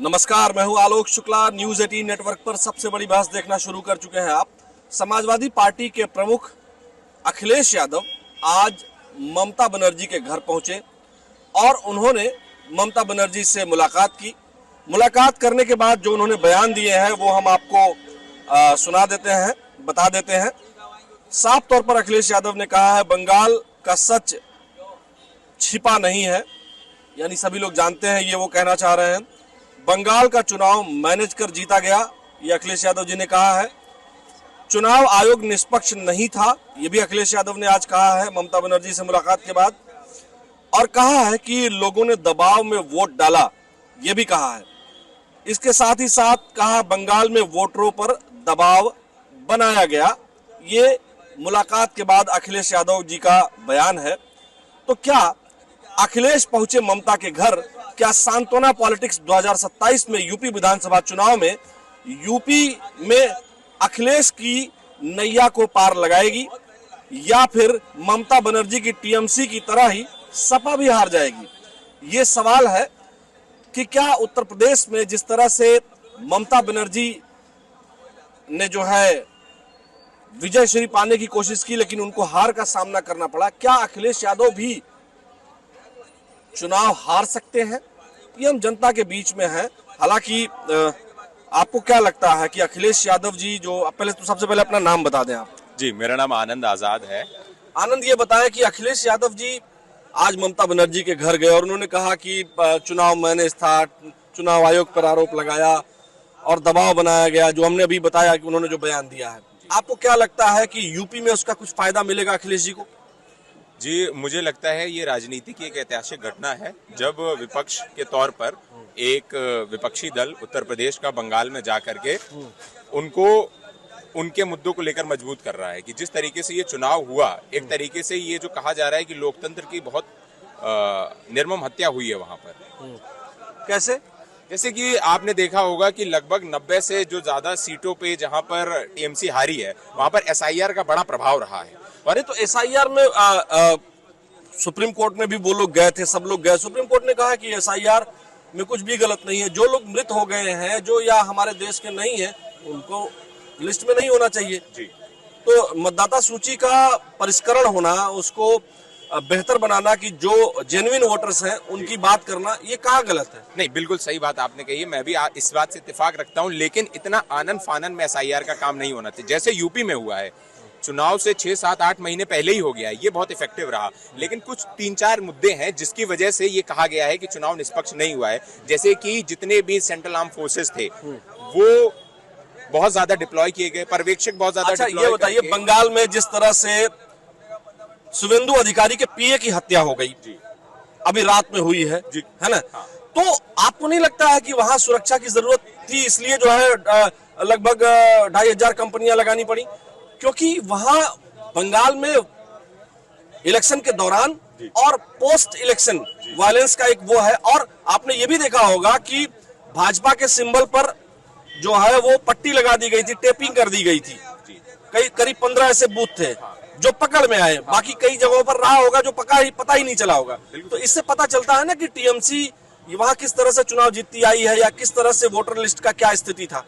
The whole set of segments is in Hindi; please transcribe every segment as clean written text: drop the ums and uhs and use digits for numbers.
नमस्कार, मैं हूं आलोक शुक्ला। न्यूज 18 नेटवर्क पर सबसे बड़ी बहस देखना शुरू कर चुके हैं आप। समाजवादी पार्टी के प्रमुख अखिलेश यादव आज ममता बनर्जी के घर पहुंचे और उन्होंने ममता बनर्जी से मुलाकात की। मुलाकात करने के बाद जो उन्होंने बयान दिए हैं वो हम आपको सुना देते हैं, बता देते हैं। साफ तौर पर अखिलेश यादव ने कहा है बंगाल का सच छिपा नहीं है, यानी सभी लोग जानते हैं, ये वो कहना चाह रहे हैं। बंगाल का चुनाव मैनेज कर जीता गया, ये अखिलेश यादव जी ने कहा है। चुनाव आयोग निष्पक्ष नहीं था, ये भी अखिलेश यादव ने आज कहा है ममता बनर्जी से मुलाकात के बाद। और कहा है कि लोगों ने दबाव में वोट डाला, ये भी कहा है। इसके साथ ही साथ कहा बंगाल में वोटरों पर दबाव बनाया गया। ये मुलाकात के बाद अखिलेश यादव जी का बयान है। तो क्या अखिलेश पहुंचे ममता के घर, क्या सांत्वना पॉलिटिक्स 2027 में यूपी विधानसभा चुनाव में यूपी में अखिलेश की नैया को पार लगाएगी या फिर ममता बनर्जी की टीएमसी की तरह ही सपा भी हार जाएगी? ये सवाल है कि क्या उत्तर प्रदेश में जिस तरह से ममता बनर्जी ने जो है विजय श्री पाने की कोशिश की लेकिन उनको हार का सामना करना पड़ा, क्या अखिलेश यादव भी चुनाव हार सकते हैं? ये हम जनता के बीच में हैं। हालांकि आपको क्या लगता है कि अखिलेश यादव जी जो, पहले तो सबसे पहले अपना नाम बता दें आप। जी, मेरा नाम आनंद आजाद है। आनंद, ये बताएं कि अखिलेश यादव जी आज ममता बनर्जी के घर गए और उन्होंने कहा कि चुनाव मैनेज था, चुनाव आयोग पर आरोप लगाया और दबाव बनाया गया, जो हमने अभी बताया कि उन्होंने जो बयान दिया है। आपको क्या लगता है कि यूपी में उसका कुछ फायदा मिलेगा अखिलेश जी को? जी, मुझे लगता है ये राजनीति की एक ऐतिहासिक घटना है जब विपक्ष के तौर पर एक विपक्षी दल उत्तर प्रदेश का बंगाल में जाकर के उनको उनके मुद्दों को लेकर मजबूत कर रहा है। कि जिस तरीके से ये चुनाव हुआ, एक तरीके से ये जो कहा जा रहा है कि लोकतंत्र की बहुत निर्मम हत्या हुई है वहां पर। कैसे? जैसे कि आपने देखा होगा कि लगभग 90 से जो ज्यादा सीटों पे जहां पर टीएमसी हारी है वहां पर एसआईआर का बड़ा प्रभाव रहा है। अरे तो एसआईआर में सुप्रीम कोर्ट में भी वो लोग गए थे, सब लोग गए। सुप्रीम कोर्ट ने कहा कि एसआईआर में कुछ भी गलत नहीं है। जो लोग मृत हो गए हैं, जो या हमारे देश के नहीं है, उनको लिस्ट में नहीं होना चाहिए। जी। तो मतदाता सूची का परिष्करण होना, उसको बेहतर बनाना कि जो जेन्युइन वोटर्स हैं उनकी बात करना, ये कहाँ गलत है? नहीं, बिल्कुल सही बात आपने कही है। मैं भी इस बात से इत्तेफाक रखता हूं, लेकिन इतना आनन फानन में एसआईआर का काम नहीं होना चाहिए जैसे यूपी में हुआ है। चुनाव से 6, 7, 8 महीने पहले ही हो गया है, ये बहुत इफेक्टिव रहा। लेकिन कुछ 3-4 मुद्दे हैं जिसकी वजह से ये कहा गया है कि चुनाव निष्पक्ष नहीं हुआ है। जैसे कि जितने भी सेंट्रल आर्म फोर्सेस थे वो बहुत ज्यादा डिप्लॉय किए गए, पर्यवेक्षक बहुत ज्यादा। अच्छा, ये बताइए, बंगाल में जिस तरह से शुभेंदु अधिकारी के पीए की हत्या हो गई, अभी रात में हुई है ना? हाँ। तो आपको नहीं लगता है कि वहां सुरक्षा की जरूरत थी, इसलिए जो है लगभग 2500 कंपनियां लगानी पड़ी? क्योंकि वहां बंगाल में इलेक्शन के दौरान और पोस्ट इलेक्शन वायलेंस का एक वो है। और आपने ये भी देखा होगा कि भाजपा के सिंबल पर जो है वो पट्टी लगा दी गई थी, टेपिंग कर दी गई थी। करीब 15 ऐसे बूथ थे जो पकड़ में आए। बाकी कई जगहों पर रहा होगा जो पता ही नहीं चला होगा। तो इससे पता चलता है ना कि टीएमसी वहां किस तरह से चुनाव जीतती आई है या किस तरह से वोटर लिस्ट का क्या स्थिति था।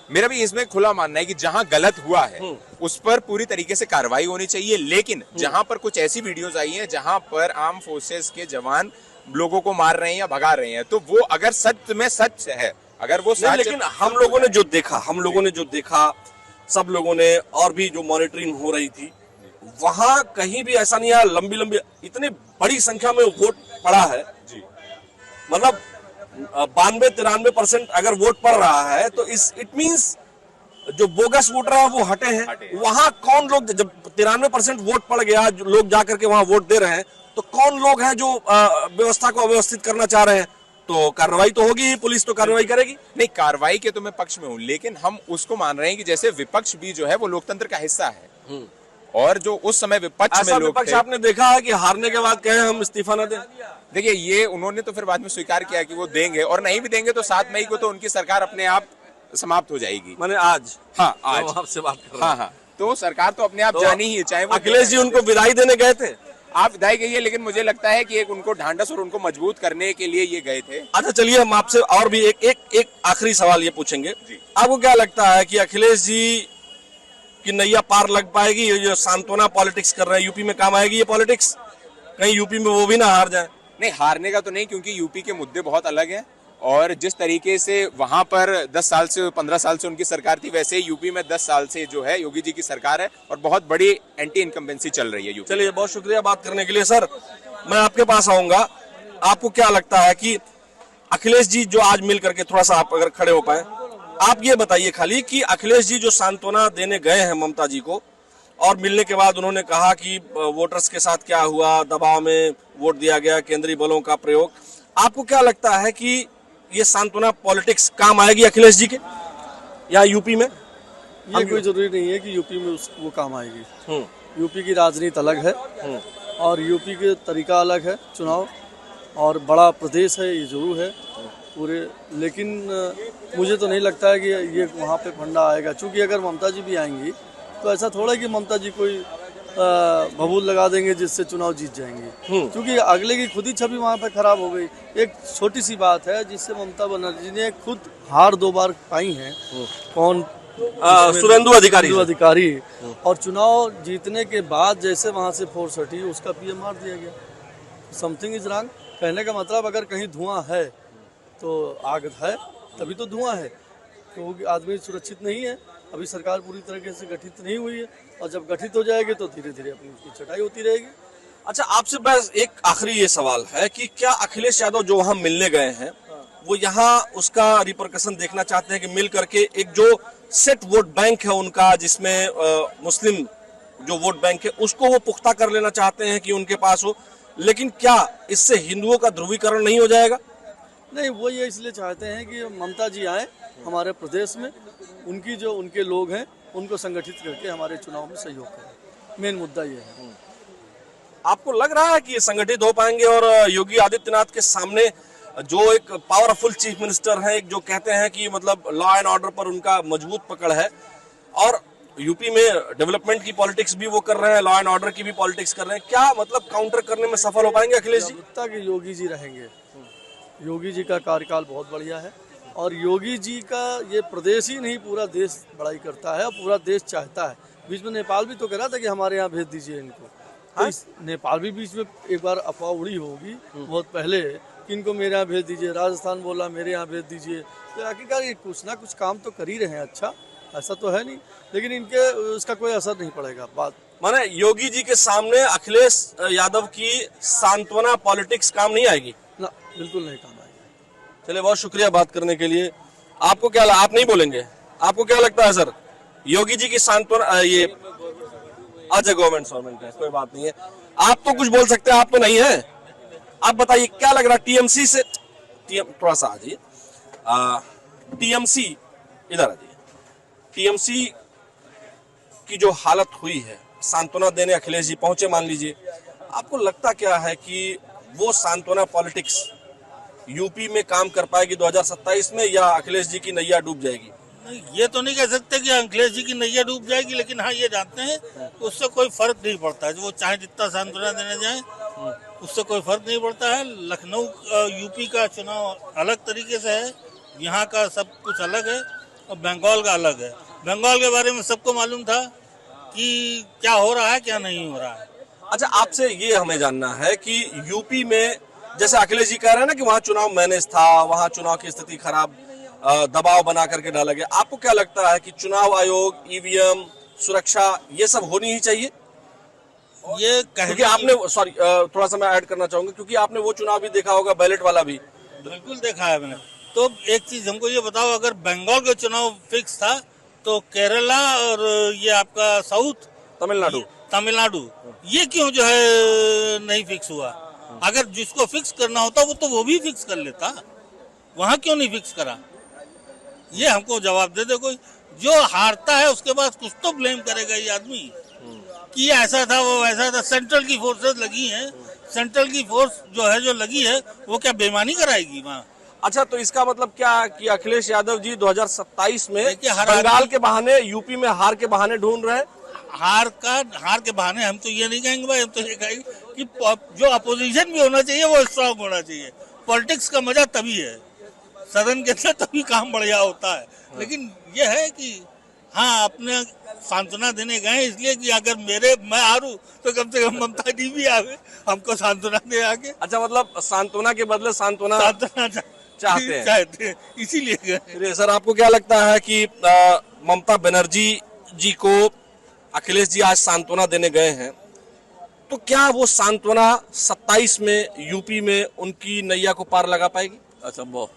मेरा भी इसमें खुला मानना है कि जहां गलत हुआ है उस पर पूरी तरीके से कार्रवाई होनी चाहिए। लेकिन जहां पर कुछ ऐसी वीडियोस आई हैं जहां पर आर्म फोर्सेस के जवान लोगों को मार रहे हैं या भगा रहे हैं, तो वो अगर सच में सच है, अगर वो सच, लेकिन हम लोगों ने जो देखा, सब लोगों ने, और भी जो मॉनिटरिंग हो रही थी, वहां कहीं भी ऐसा नहीं है। लंबी इतनी बड़ी संख्या में वोट पड़ा है, मतलब 92-93% अगर वोट पड़ रहा है तो इट मींस जो बोगस वोटर है वो हटे हैं। वहां कौन लोग, जब 93% वोट पड़ गया, लोग जाकर के वहां वोट दे रहे हैं, तो कौन लोग हैं जो व्यवस्था को अव्यवस्थित करना चाह रहे हैं? तो कार्रवाई तो होगी, पुलिस तो कार्रवाई करेगी। नहीं, कार्रवाई के तो मैं पक्ष में हूँ, लेकिन हम उसको मान रहे हैं कि जैसे विपक्ष भी जो है वो लोकतंत्र का हिस्सा है। और जो उस समय विपक्ष में लोग थे, आपने देखा है कि हारने के बाद कहे हम इस्तीफा न दें। देखिए, ये उन्होंने तो फिर बाद में स्वीकार किया कि वो देंगे, और नहीं भी देंगे तो 7 मई को तो उनकी सरकार अपने आप समाप्त हो जाएगी। मैंने आज, हाँ, आज आपसे बात कर रहा हूं। हाँ, तो सरकार तो अपने आप जानी ही, चाहे वो अखिलेश जी उनको विदाई देने गए थे। आप विधायक है, लेकिन मुझे लगता है कि एक उनको ढांढस और उनको मजबूत करने के लिए ये गए थे। अच्छा चलिए, हम आपसे और भी एक आखिरी सवाल ये पूछेंगे। आपको क्या लगता है कि अखिलेश जी की नैया पार लग पाएगी? ये जो सांत्वना पॉलिटिक्स कर रहे हैं, यूपी में काम आएगी ये पॉलिटिक्स? कहीं यूपी में वो भी ना हार जाए? नहीं, हारने का तो नहीं, क्योंकि यूपी के मुद्दे बहुत अलग हैं और जिस तरीके से वहां पर 10 साल से 15 साल से उनकी सरकार थी, वैसे ही यूपी में 10 साल से जो है योगी जी की सरकार है और बहुत बड़ी एंटी इनकम्बेंसी चल रही है यूपी। चलिए, बहुत शुक्रिया बात करने के लिए। सर, मैं आपके पास आऊंगा। आपको क्या लगता है कि अखिलेश जी जो आज मिल करके, थोड़ा सा आप अगर खड़े हो पाए, आप ये बताइए खाली कि अखिलेश जी जो सांत्वना देने गए हैं ममता जी को, और मिलने के बाद उन्होंने कहा कि वोटर्स के साथ क्या हुआ, दबाव में वोट दिया गया, केंद्रीय बलों का प्रयोग, आपको क्या लगता है कि ये सांत्वना पॉलिटिक्स काम आएगी अखिलेश जी के या यूपी में? ये कोई जरूरी नहीं है कि यूपी में वो काम आएगी। यूपी की राजनीति अलग है और यूपी के तरीका अलग है चुनाव, और बड़ा प्रदेश है, ये जरूर है पूरे। लेकिन मुझे तो नहीं लगता है कि ये वहाँ पे फंडा आएगा, क्योंकि अगर ममता जी भी आएंगी तो ऐसा थोड़ा है कि ममता जी कोई भभूत लगा देंगे जिससे चुनाव जीत जाएंगे, क्योंकि अगले की खुद ही छवि वहाँ पे खराब हो गई। एक छोटी सी बात है जिससे ममता बनर्जी ने खुद हार 2 बार पाई है। कौन? सुरेंदु अधिकारी। और चुनाव जीतने के बाद जैसे वहाँ से फोर्स हटी, उसका पीएम मार दिया गया। Something is wrong. कहने का मतलब अगर कहीं धुआं है तो आग है, तभी तो धुआं है, क्योंकि आदमी सुरक्षित नहीं है। अभी सरकार पूरी तरीके से गठित नहीं हुई है, और जब गठित हो जाएगी तो धीरे धीरे अपनी उसकी चटाई होती रहेगी। अच्छा, आपसे बस एक आखिरी ये सवाल है कि क्या अखिलेश यादव जो वहां मिलने गए हैं, वो यहाँ उसका रिपरकशन देखना चाहते हैं कि मिल करके एक जो सेट वोट बैंक है उनका, जिसमें मुस्लिम जो वोट बैंक है उसको वो पुख्ता कर लेना चाहते हैं कि उनके पास हो, लेकिन क्या इससे हिंदुओं का ध्रुवीकरण नहीं हो जाएगा? नहीं, वो ये इसलिए चाहते हैं कि ममता जी आए हमारे प्रदेश में, उनके लोग हैं उनको संगठित करके हमारे चुनाव में सहयोग करें। मेन मुद्दा ये है। आपको लग रहा है कि ये संगठित हो पाएंगे? और योगी आदित्यनाथ के सामने जो एक पावरफुल चीफ मिनिस्टर है, एक जो कहते हैं कि मतलब लॉ एंड ऑर्डर पर उनका मजबूत पकड़ है, और यूपी में डेवलपमेंट की पॉलिटिक्स भी वो कर रहे हैं, लॉ एंड ऑर्डर की भी पॉलिटिक्स कर रहे हैं, क्या मतलब काउंटर करने में सफल हो पाएंगे अखिलेश जी? कि योगी जी रहेंगे। योगी जी का कार्यकाल बहुत बढ़िया है, और योगी जी का ये प्रदेश ही नहीं पूरा देश बड़ाई करता है, और पूरा देश चाहता है। बीच में नेपाल भी तो कह रहा था कि हमारे यहाँ भेज दीजिए इनको। तो नेपाल भी बीच में एक बार अफवाह उड़ी होगी बहुत पहले कि इनको मेरे यहाँ भेज दीजिए, राजस्थान बोला मेरे यहाँ भेज दीजिए। तो आखिरकार ये कुछ ना कुछ काम तो कर ही रहे हैं, अच्छा ऐसा तो है नहीं, लेकिन इनके उसका कोई असर नहीं पड़ेगा। बात माने योगी जी के सामने अखिलेश यादव की सांत्वना पॉलिटिक्स काम नहीं आएगी ना, बिल्कुल नहीं काम आएगी। चलिए, बहुत शुक्रिया बात करने के लिए। आपको क्या, आप नहीं बोलेंगे? आपको क्या लगता है सर, योगी जी की सांत्वना, ये अच्छा गवर्नमेंट है, कोई बात नहीं है, आप तो कुछ बोल सकते हैं, आप तो नहीं है। आप बताइए क्या लग रहा है टीएमसी से, थोड़ा सा आ जाइए, टीएमसी इधर आ जाइए। टीएमसी की जो हालत हुई है, सांत्वना देने अखिलेश जी पहुंचे मान लीजिए, आपको लगता क्या है कि वो सांत्वना पॉलिटिक्स यूपी में काम कर पाएगी 2027 में, या अखिलेश जी की नैया डूब जाएगी? नहीं, ये तो नहीं कह सकते कि अखिलेश जी की नैया डूब जाएगी, लेकिन हाँ ये जानते हैं उससे कोई फर्क नहीं पड़ता है। वो चाहे जितना सांत्वना देने जाए उससे कोई फर्क नहीं पड़ता है। लखनऊ यूपी का चुनाव अलग तरीके से है, यहाँ का सब कुछ अलग है, और बंगाल का अलग है। बंगाल के बारे में सबको मालूम था कि क्या हो रहा है क्या नहीं हो रहा है। अच्छा, आपसे ये हमें जानना है कि यूपी में जैसे अखिलेश जी कह रहे हैं ना कि वहाँ चुनाव मैनेज था, वहाँ चुनाव की स्थिति खराब, दबाव बना करके डाला गया, आपको क्या लगता है कि चुनाव आयोग, ईवीएम, सुरक्षा, ये सब होनी ही चाहिए? ये क्योंकि आपने, सॉरी थोड़ा सा मैं ऐड करना चाहूंगा, क्योंकि आपने वो चुनाव भी देखा होगा, बैलेट वाला भी। बिल्कुल देखा है मैंने। तो एक चीज हमको ये बताओ, अगर बंगाल का चुनाव फिक्स था तो केरला और ये आपका साउथ तमिलनाडु ये क्यों जो है नहीं फिक्स हुआ? अगर जिसको फिक्स करना होता वो भी फिक्स कर लेता, वहां क्यों नहीं फिक्स करा? ये हमको जवाब दे दे कोई। जो हारता है उसके बाद कुछ तो ब्लेम करेगा ये आदमी कि ये ऐसा था वो वैसा था। सेंट्रल की फोर्सेस लगी हैं, सेंट्रल की फोर्स जो लगी है वो क्या बेईमानी कराएगी वहाँ? अच्छा, तो इसका मतलब क्या कि अखिलेश यादव जी 2027 में बंगाल के बहाने, यूपी में हार के बहाने ढूंढ रहे हैं? हार के बहाने हम तो ये नहीं कहेंगे भाई, हम तो ये कहेंगे कि जो अपोजिशन भी होना चाहिए वो स्ट्रांग होना चाहिए। पॉलिटिक्स का मजा तभी है, सदन के अंदर तभी काम बढ़िया होता है। लेकिन ये है कि हाँ, अपने सांत्वना देने गए इसलिए कि अगर मैं हारूं तो कम से कम ममता जी भी आवे हमको सांत्वना दे आगे। अच्छा, मतलब सांत्वना के बदले सांत्वना चाहते हैं, इसीलिए गए। चलिए सर, आपको क्या लगता है कि ममता बनर्जी जी को अखिलेश जी आज सांत्वना देने गए हैं, तो क्या वो सांत्वना 27 में यूपी में उनकी नैया को पार लगा पाएगी? असंभव।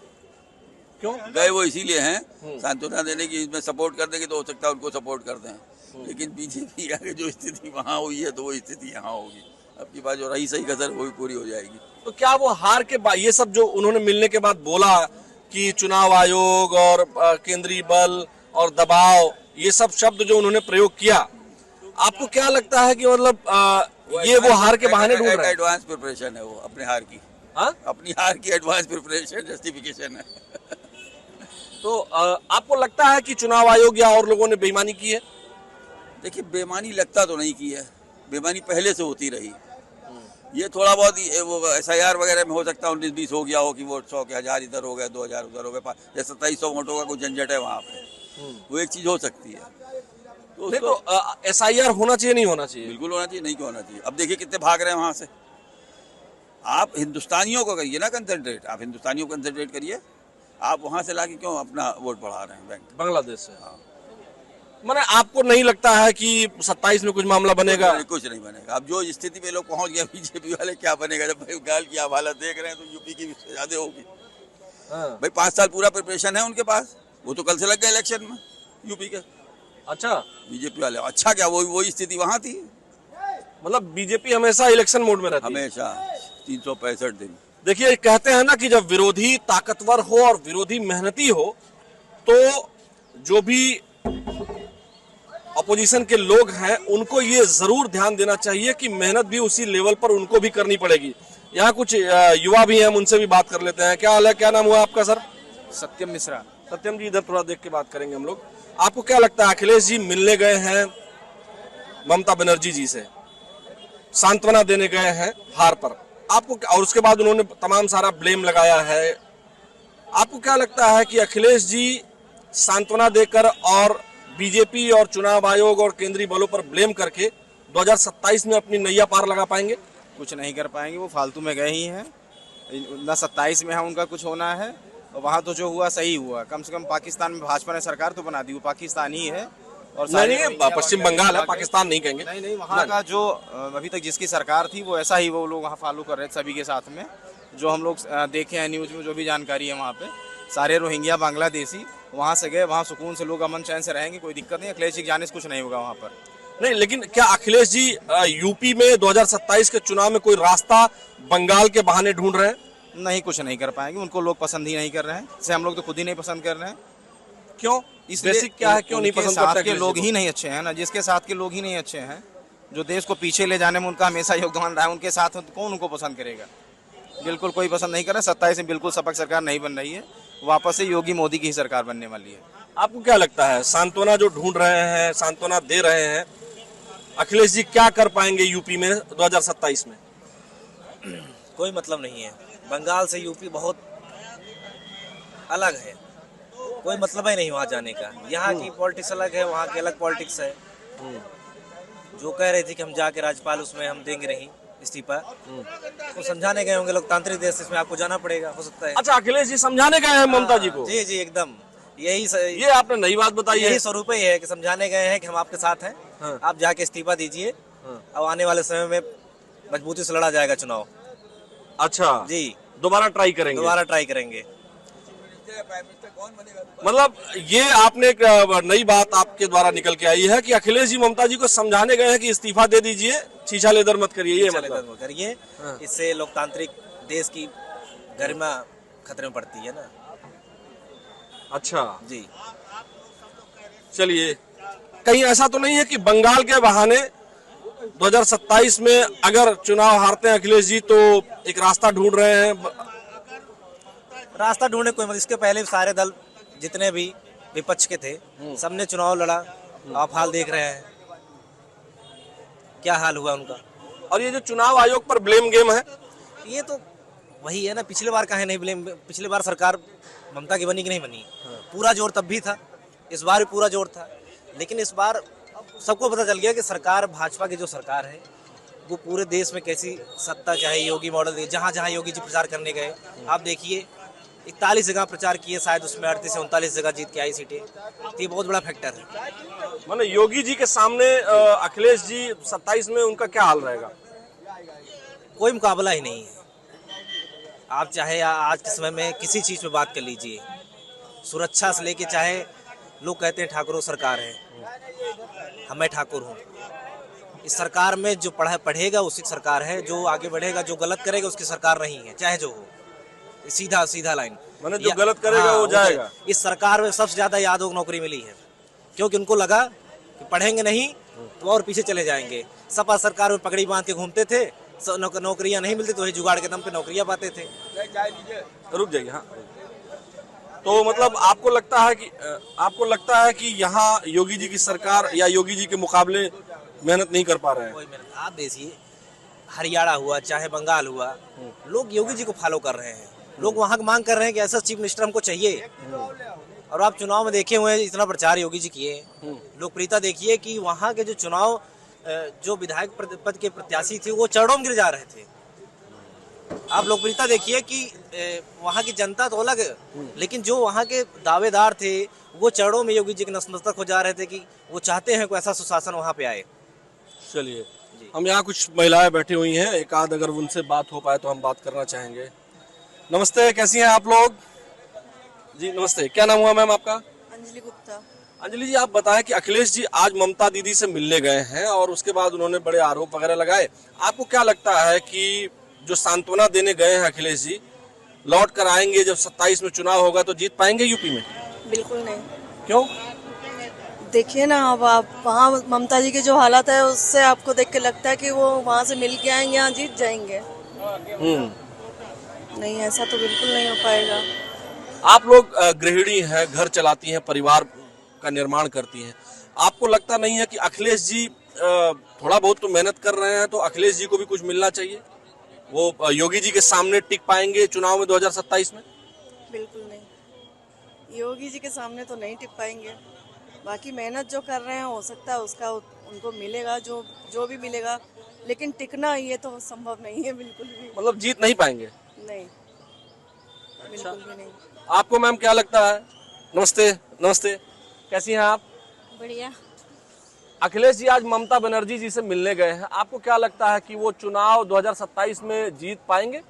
क्यों? गए वो इसीलिए हैं सांत्वना देने की, इसमें सपोर्ट कर देंगे तो हो सकता है उनको सपोर्ट कर दें, लेकिन बीजेपी आगे जो स्थिति वहाँ हुई है तो वो स्थिति यहाँ होगी। अब की बात जो रही सही कसर वो भी पूरी हो जाएगी। तो क्या वो हार के बाद ये सब जो उन्होंने मिलने के बाद बोला कि चुनाव आयोग और केंद्रीय बल और दबाव, ये सब शब्द जो उन्होंने प्रयोग किया, आपको क्या लगता है कि मतलब ये वो हार के बहाने ढूंढ रहे हैं? एडवांस प्रिपरेशन है वो अपने हार की। हाँ? अपनी हार की एडवांस प्रिपरेशन, जस्टिफिकेशन है। तो आपको लगता है कि चुनाव आयोग या और लोगों ने बेईमानी की है? देखिए, बेईमानी लगता तो नहीं की है, बेईमानी पहले से होती रही। ये थोड़ा बहुत वो SIR वगैरह में हो सकता है 19-20 हो गया हो कि वोट 100 के 1000 इधर हो गए, 2000 उधर हो गए, या 2700 वोटों का कोई झंझट है वहाँ पे, वो एक चीज हो सकती है। नहीं तो SIR होना चाहिए, नहीं होना चाहिए? बिल्कुल होना चाहिए, नहीं क्यों होना चाहिए? अब देखिए कितने भाग रहे हैं वहाँ से। आप हिंदुस्तानियों को करिए ना कंसंट्रेट, आप हिंदुस्तानियों को कंसंट्रेट करिए। आप वहाँ से लाके क्यों अपना वोट बढ़ा रहे हैं बैंक? बांग्लादेश से। हाँ। माने आपको नहीं लगता है कि 27 में कुछ मामला बनेगा? कुछ नहीं बनेगा। अब जो स्थिति पे लोग पहुंच गए बीजेपी वाले, क्या बनेगा? जब भाई गाल की आप हालत देख रहे हैं तो यूपी की भी ज्यादा होगी। हाँ। भाई 5 साल पूरा प्रिपरेशन है उनके पास, वो तो कल से लग गए इलेक्शन में यूपी के। अच्छा, बीजेपी वाले अच्छा क्या वही स्थिति वहाँ थी। मतलब बीजेपी हमेशा इलेक्शन मोड में रहती है? हमेशा 365 दिन। देखिए, कहते हैं ना कि जब विरोधी ताकतवर हो और विरोधी मेहनती हो तो जो भी अपोजिशन के लोग हैं उनको ये जरूर ध्यान देना चाहिए कि मेहनत भी उसी लेवल पर उनको भी करनी पड़ेगी। यहाँ कुछ युवा भी हैं, उनसे भी बात कर लेते हैं। क्या हाल है, क्या नाम हुआ आपका सर? सत्यम मिश्रा। सत्यम जी, इधर थोड़ा देख के बात करेंगे हम लोग। आपको क्या लगता है, अखिलेश जी मिलने गए हैं ममता बनर्जी जी से, सांत्वना देने गए हैं हार पर, आपको, और उसके बाद उन्होंने तमाम सारा ब्लेम लगाया है, आपको क्या लगता है कि अखिलेश जी सांत्वना देकर और बीजेपी और चुनाव आयोग और केंद्रीय बलों पर ब्लेम करके 2027 में अपनी नैया पार लगा पाएंगे? कुछ नहीं कर पाएंगे, वो फालतू में गए ही हैं ना। 27 में है उनका कुछ होना है, और वहाँ तो जो हुआ सही हुआ। कम से कम पाकिस्तान में भाजपा ने सरकार तो बना दी, वो पाकिस्तान ही है। और नहीं, पश्चिम बंगाल है, पाकिस्तान नहीं कहेंगे। नहीं, वहाँ का जो अभी तक जिसकी सरकार थी वो ऐसा ही वो लोग वहाँ फॉलो कर रहे थे सभी के साथ में। जो हम लोग देखे हैं न्यूज़ में, जो भी जानकारी है वहाँ पे, सारे रोहिंग्या बांग्लादेशी वहाँ से गए, वहाँ सुकून से लोग अमन चैन से रहेंगे, कोई दिक्कत नहीं। अखिलेश जी जाने से कुछ नहीं होगा वहाँ पर। नहीं, लेकिन क्या अखिलेश जी यूपी में 2027 के चुनाव में कोई रास्ता बंगाल के बहाने ढूंढ रहे हैं? नहीं, कुछ नहीं कर पाएंगे, उनको लोग पसंद ही नहीं कर रहे हैं। जैसे हम लोग तो खुद ही नहीं पसंद कर रहे हैं। क्यों? बेसिक क्या है, क्यों नहीं पसंद करते? के लोग ही नहीं अच्छे हैं ना, जिसके साथ के लोग ही नहीं अच्छे हैं, जो देश को पीछे ले जाने में उनका हमेशा योगदान रहा है, उनके साथ कौन उनको पसंद करेगा? बिल्कुल कोई पसंद नहीं कर रहा। 27 में बिल्कुल सपक सरकार नहीं बन रही है, वापस से योगी मोदी की ही सरकार बनने वाली है। आपको क्या लगता है, सांत्वना जो ढूंढ रहे हैं, सांत्वना दे रहे हैं, अखिलेश जी क्या कर पाएंगे यूपी में 2027 में? कोई मतलब नहीं है। बंगाल से यूपी बहुत अलग है, कोई मतलब ही नहीं वहाँ जाने का। यहाँ की पॉलिटिक्स अलग है, वहाँ की अलग पॉलिटिक्स है। जो कह रहे थे कि हम जाके राज्यपाल उसमें हम देंगे नहीं इस्तीफा, तो समझाने गए होंगे लोकतांत्रिक देश, इसमें आपको जाना पड़ेगा, हो सकता है। अच्छा, अखिलेश जी समझाने गए हैं ममता जी को? जी एकदम, ये आपने नई बात बताई है। यही स्वरूप ही है कि समझाने गए हैं कि हम आपके साथ हैं। हाँ। आप जाके इस्तीफा दीजिए, अब आने वाले समय में मजबूती से लड़ा जाएगा चुनाव। अच्छा जी, दोबारा ट्राई करेंगे। मतलब ये आपने एक नई बात आपके द्वारा निकल के आई है कि अखिलेश जी ममता जी को समझाने गए हैं कि इस्तीफा दे दीजिए, छीछा लेदर मत करिए, ये मतलब करिए। इससे लोकतांत्रिक देश की गरिमा खतरे में पड़ती है ना। अच्छा जी, चलिए, कहीं ऐसा तो नहीं है कि बंगाल के बहाने 2027 में अगर चुनाव हारते हैं अखिलेश जी तो एक रास्ता ढूंढ रहे हैं? रास्ता ढूंढने कोई मतलब, इसके पहले सारे दल जितने भी विपक्ष के थे सबने चुनाव लड़ा। आप हाल देख रहे हैं क्या हाल हुआ उनका। और ये जो चुनाव आयोग पर ब्लेम गेम है, ये तो वही है ना, पिछले बार काहे नहीं ब्लेम, पिछले बार सरकार ममता की बनी कि नहीं बनी, पूरा जोर तब भी था, इस बार भी पूरा जोर था, लेकिन इस बार सबको पता चल गया कि सरकार भाजपा की जो सरकार है वो पूरे देश में कैसी सत्ता, चाहे योगी मॉडल, जहाँ जहाँ योगी जी प्रचार करने गए आप देखिए 41 जगह प्रचार किए, शायद उसमें 38 से 39 जगह जीत के आई सीटें, तो ये बहुत बड़ा फैक्टर है। माने योगी जी के सामने अखिलेश जी 27 में उनका क्या हाल रहेगा? कोई मुकाबला ही नहीं है। आप चाहे आज के समय में किसी चीज़ पे बात कर लीजिए, सुरक्षा से लेके, चाहे लोग कहते हैं ठाकुरों सरकार है, मैं ठाकुर हूँ, इस सरकार में जो पढ़ेगा उसकी सरकार है, जो आगे बढ़ेगा, जो गलत करेगा उसकी सरकार नहीं है, चाहे जो हो, सीधा सीधा लाइन। माने जो गलत करेगा वो जाएगा। इस सरकार में सबसे ज्यादा यादव को नौकरी मिली है, क्योंकि उनको लगा कि पढ़ेंगे नहीं तो और पीछे चले जाएंगे। सपा सरकार में पगड़ी बांध के घूमते थे, नौकरियां नहीं मिलती तो वही जुगाड़ के दम पे नौकरियां पाते थे। रुक जाइए। हाँ, तो मतलब आपको लगता है कि यहाँ योगी जी की सरकार या योगी जी के मुकाबले मेहनत नहीं कर पा रहे हैं? कोई मेहनत, आप देखिए हरियाणा हुआ चाहे बंगाल हुआ, लोग योगी जी को फॉलो कर रहे हैं, लोग वहाँ की मांग कर रहे हैं कि ऐसा चीफ मिनिस्टर हमको चाहिए। और आप चुनाव में देखे हुए हैं, इतना प्रचार योगी जी किए, लोकप्रियता देखिए कि वहाँ के जो चुनाव जो विधायक पद के प्रत्याशी थे वो चरणों में गिर जा रहे थे। आप लोकप्रियता देखिए कि वहाँ की जनता तो अलग है, लेकिन जो वहाँ के दावेदार थे वो चरणों में योगी जी के नतमस्तक हो जा रहे थे कि वो चाहते हैं कोई ऐसा सुशासन वहाँ पे आए। चलिए, हम यहाँ कुछ महिलाएं बैठी हुई हैं, एक आध अगर उनसे बात हो पाए तो हम बात करना चाहेंगे। नमस्ते, कैसी हैं आप लोग? जी नमस्ते, क्या नाम हुआ मैम आपका? अंजलि गुप्ता। अंजलि जी, आप बताएं कि अखिलेश जी आज ममता दीदी से मिलने गए हैं और उसके बाद उन्होंने बड़े आरोप वगैरह लगाए। आपको क्या लगता है कि जो सांत्वना देने गए हैं अखिलेश जी, लौट कर आएंगे जब 27 में चुनाव होगा तो जीत पाएंगे यूपी में? बिल्कुल नहीं। क्यों? देखिए ना, अब आप वहाँ ममता जी की जो हालत है उससे आपको देख के लगता है कि वो वहाँ से मिल के आएंगे, यहाँ जीत जाएंगे। नहीं, ऐसा तो बिल्कुल नहीं हो पाएगा। आप लोग गृहिणी हैं, घर चलाती हैं, परिवार का निर्माण करती हैं, आपको लगता नहीं है कि अखिलेश जी थोड़ा बहुत तो मेहनत कर रहे हैं, तो अखिलेश जी को भी कुछ मिलना चाहिए? वो योगी जी के सामने टिक पाएंगे चुनाव में 2027 में? बिल्कुल नहीं, योगी जी के सामने तो नहीं टिक पाएंगे। बाकी मेहनत जो कर रहे हैं हो सकता है उसका उनको मिलेगा, जो भी मिलेगा, लेकिन टिकना ये तो संभव नहीं है बिल्कुल भी। मतलब जीत नहीं पाएंगे? नहीं, बिल्कुल भी नहीं। आपको मैम क्या लगता है? नमस्ते। नमस्ते, कैसी हैं आप? बढ़िया। अखिलेश जी आज ममता बनर्जी जी से मिलने गए हैं, आपको क्या लगता है कि वो चुनाव 2027 में जीत पाएंगे?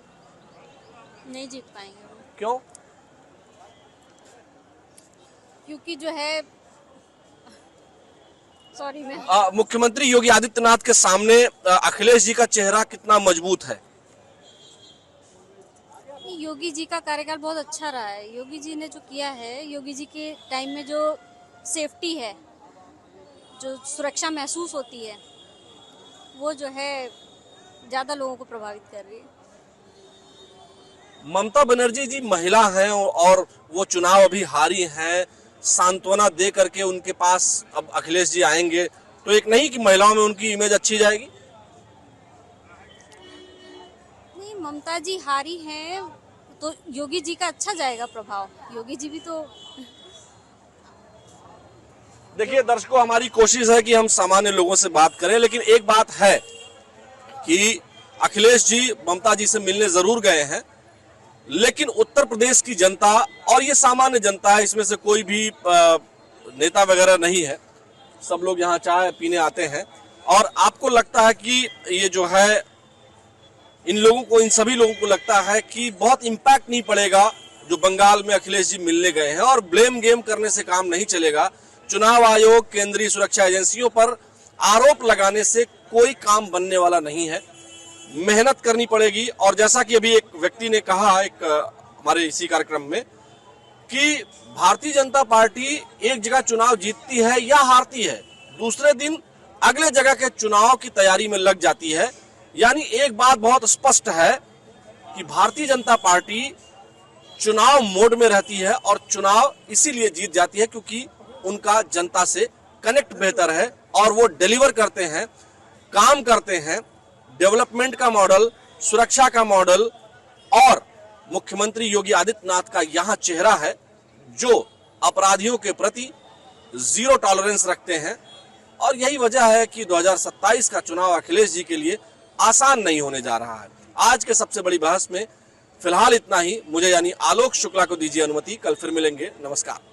नहीं जीत पाएंगे वो। क्यों? क्योंकि जो है, सॉरी मैं, मुख्यमंत्री योगी आदित्यनाथ के सामने अखिलेश जी का चेहरा कितना मजबूत है? योगी जी का कार्यकाल बहुत अच्छा रहा है। योगी जी ने जो किया है, योगी जी के टाइम में जो सेफ्टी है, जो सुरक्षा महसूस होती है, वो जो है ज्यादा लोगों को प्रभावित कर रही है। ममता बनर्जी जी महिला हैं और वो चुनाव अभी हारी हैं, सांत्वना दे करके उनके पास अब अखिलेश जी आएंगे तो एक नहीं कि महिलाओं में उनकी इमेज अच्छी जाएगी? नहीं, ममता जी हारी हैं तो योगी जी का अच्छा जाएगा प्रभाव। योगी जी भी तो, देखिए दर्शकों, हमारी कोशिश है कि हम सामान्य लोगों से बात करें, लेकिन एक बात है कि अखिलेश जी ममता जी से मिलने जरूर गए हैं, लेकिन उत्तर प्रदेश की जनता और ये सामान्य जनता है, इसमें से कोई भी नेता वगैरह नहीं है, सब लोग यहाँ चाय पीने आते हैं। और आपको लगता है कि ये जो है इन सभी लोगों को लगता है कि बहुत इम्पैक्ट नहीं पड़ेगा जो बंगाल में अखिलेश जी मिलने गए हैं, और ब्लेम गेम करने से काम नहीं चलेगा। चुनाव आयोग, केंद्रीय सुरक्षा एजेंसियों पर आरोप लगाने से कोई काम बनने वाला नहीं है, मेहनत करनी पड़ेगी। और जैसा कि अभी एक व्यक्ति ने कहा हमारे इसी कार्यक्रम में कि भारतीय जनता पार्टी एक जगह चुनाव जीतती है या हारती है, दूसरे दिन अगले जगह के चुनाव की तैयारी में लग जाती है। यानी एक बात बहुत स्पष्ट है कि भारतीय जनता पार्टी चुनाव मोड में रहती है और चुनाव इसीलिए जीत जाती है क्योंकि उनका जनता से कनेक्ट बेहतर है और वो डिलीवर करते हैं, काम करते हैं, डेवलपमेंट का मॉडल, सुरक्षा का मॉडल और मुख्यमंत्री योगी आदित्यनाथ का यहां चेहरा है जो अपराधियों के प्रति जीरो टॉलरेंस रखते हैं। और यही वजह है कि 2027 का चुनाव अखिलेश जी के लिए आसान नहीं होने जा रहा है। आज के सबसे बड़ी बहस में फिलहाल इतना ही। मुझे यानी आलोक शुक्ला को दीजिए अनुमति। कल फिर मिलेंगे। नमस्कार।